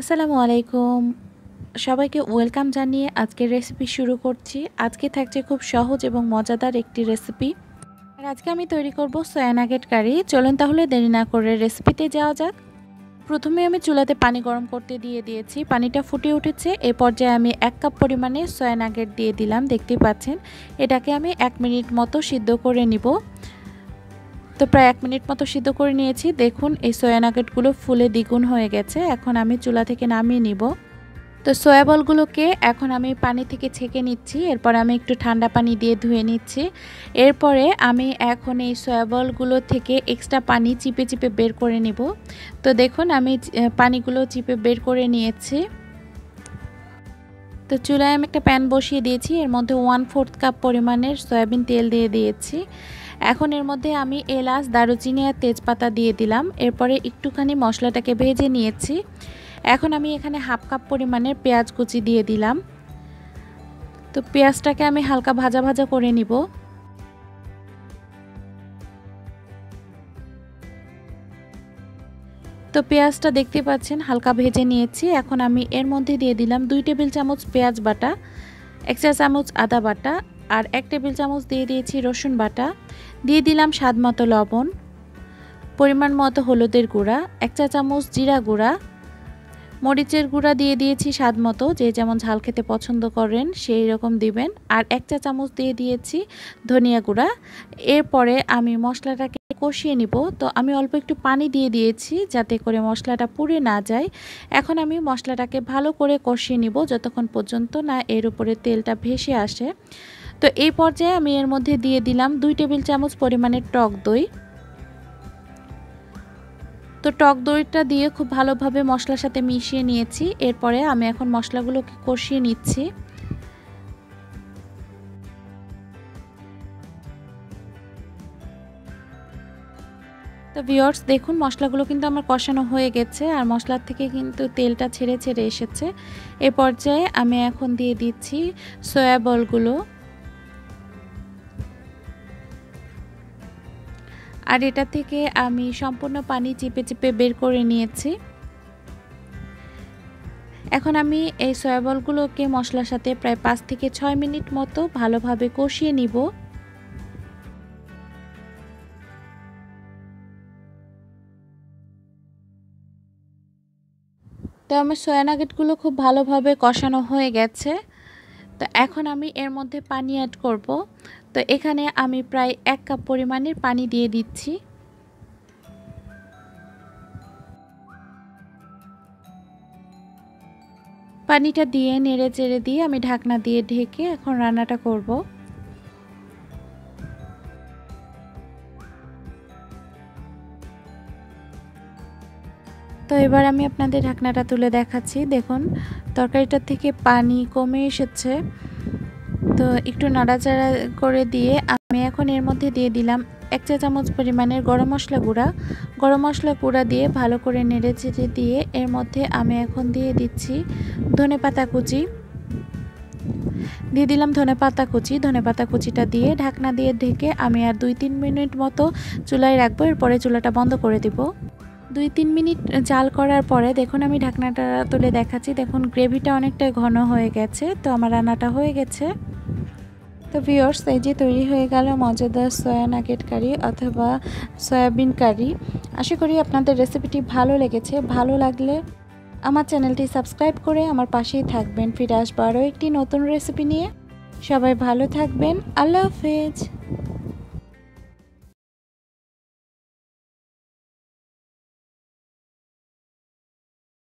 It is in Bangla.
আসসালামু আলাইকুম। সবাইকে ওয়েলকাম জানিয়ে আজকের রেসিপি শুরু করছি। আজকে থাকছে খুব সহজ এবং মজাদার একটি রেসিপি। আর আজকে আমি তৈরি করব সয়া নাগেট কারি। চলুন তাহলে দেরি না করে রেসিপিতে যাওয়া যাক। প্রথমে আমি চুলাতে পানি গরম করতে দিয়ে দিয়েছি। পানিটা ফুটে উঠেছে। এই পর্যায়ে আমি 1 কাপ পরিমাণে সয়া নাগেট দিয়ে দিলাম। দেখতেই পাচ্ছেন। এটাকে আমি 1 মিনিট মতো সিদ্ধ করে নিব। তো প্রায় 1 মিনিট মতো সিদ্ধ করে নিয়েছি। দেখুন এই সয়া নাগেটগুলো ফুলে দ্বিগুণ হয়ে গেছে। এখন আমি চুলা থেকে নামিয়ে নিব। তো সয়া বলগুলোকে এখন আমি পানি থেকে ছেঁকে নিচ্ছি। এরপর আমি একটু ঠান্ডা পানি দিয়ে ধুয়ে নিচ্ছি। এরপরে আমি এখন এই সয়া বলগুলো থেকে এক্সট্রা পানি চিপে চিপে বের করে নিব। তো দেখুন আমি পানিগুলো চিপে বের করে নিয়েছি। তো চুলায় আমি একটা প্যান বসিয়ে দিয়েছি। এর মধ্যে 1/4 কাপ পরিমাণের সয়াবিন তেল দিয়ে দিয়েছি। এখন এর মধ্যে আমি এলাচ, দারুচিনি আর তেজপাতা দিয়ে দিলাম। এরপরে একটুখানি মশলাটাকে ভেজে নিয়েছি। এখন আমি এখানে 1/2 কাপ পরিমাণের পেঁয়াজ কুচি দিয়ে দিলাম। তো পেঁয়াজটাকে আমি হালকা ভাজা ভাজা করে নিব। তো পেঁয়াজটা দেখতে পাচ্ছেন হালকা ভেজে নিয়েছি। এখন আমি এর মধ্যে দিয়ে দিলাম 2 টেবিল চামচ পেঁয়াজ বাটা, 1 চা চামচ আদা বাটা আর 1 টেবিল চামচ দিয়ে দিয়েছি রসুন বাটা। দিয়ে দিলাম স্বাদ মতো লবণ, পরিমাণ মতো হলুদের গুঁড়া, 1 চা চামচ জিরা গুঁড়া, মরিচের গুঁড়া দিয়ে দিয়েছি স্বাদ মতো, যে যেমন ঝাল খেতে পছন্দ করেন সেই রকম দিবেন। আর 1 চা চামচ দিয়ে দিয়েছি ধনিয়া গুঁড়া। এরপরে আমি মশলাটাকে কষিয়ে নিব। তো আমি অল্প একটু পানি দিয়ে দিয়েছি যাতে করে মশলাটা পুড়ে না যায়। এখন আমি মশলাটাকে ভালো করে কষিয়ে নিব যতক্ষণ পর্যন্ত না এর উপরে তেলটা ভেসে আসে। তো এই পর্যায়ে আমি এর মধ্যে দিয়ে দিলাম 2 টেবিল চামচ পরিমাণের টক দই। তো টক দইটা দিয়ে খুব ভালোভাবে মশলার সাথে মিশিয়ে নিয়েছি। এরপরে আমি এখন মশলাগুলোকে কষিয়ে নিচ্ছি। তো ভিউয়ার্স দেখুন মশলাগুলো কিন্তু আমার কষানো হয়ে গেছে আর মশলার থেকে কিন্তু তেলটা ছেড়ে ছেড়ে এসেছে। এই পর্যায়ে আমি এখন দিয়ে দিচ্ছি সয়া বলগুলো। আর এটা থেকে আমি সম্পূর্ণ পানি চিপে চিপে বের করে নিয়েছি। এখন আমি এই সয়া বলগুলোকে মশলার সাথে প্রায় 5 থেকে 6 মিনিট মতো ভালোভাবে কষিয়ে নিব। তো আমার সয়া নাগেটগুলো খুব ভালোভাবে কষানো হয়ে গেছে। তো এখন আমি এর মধ্যে পানি অ্যাড করব। তো এখানে আমি প্রায় 1 কাপ পরিমাণের পানি দিয়ে দিচ্ছি। পানিটা দিয়ে নেড়ে চেড়ে দিয়ে আমি ঢাকনা দিয়ে ঢেকে এখন রান্নাটা করব। তো এবার আমি আপনাদের ঢাকনাটা তুলে দেখাচ্ছি। দেখুন তরকারিটার থেকে পানি কমে এসেছে। তো একটু নাড়াচাড়া করে দিয়ে আমি এখন এর মধ্যে দিয়ে দিলাম 1 চা চামচ পরিমাণের গরম মশলা গুঁড়া। গরম মশলা গুঁড়া দিয়ে ভালো করে নেড়ে চেড়ে দিয়ে এর মধ্যে আমি এখন দিয়ে দিচ্ছি ধনেপাতা কুচি। দিয়ে দিলাম ধনেপাতা কুচি। ধনেপাতা কুচিটা দিয়ে ঢাকনা দিয়ে ঢেকে আমি আর 2-3 মিনিট মতো চুলায় রাখবো। এরপরে চুলাটা বন্ধ করে দিব। 2-3 মিনিট জাল করার পরে দেখুন আমি ঢাকনাটা তুলে দেখাচ্ছি। দেখুন গ্রেভিটা অনেকটাই ঘন হয়ে গেছে। তো আমার রান্নাটা হয়ে গেছে। তো ভিউয়ার্স এই যে তৈরি হয়ে গেল মজাদার সয়া নাগেট কারি অথবা সয়াবিন কারি। আশা করি আপনাদের রেসিপিটি ভালো লেগেছে। ভালো লাগলে আমার চ্যানেলটি সাবস্ক্রাইব করে আমার পাশেই থাকবেন। ফিরে আসবো আরও একটি নতুন রেসিপি নিয়ে। সবাই ভালো থাকবেন। আল্লাহ হাফেজ।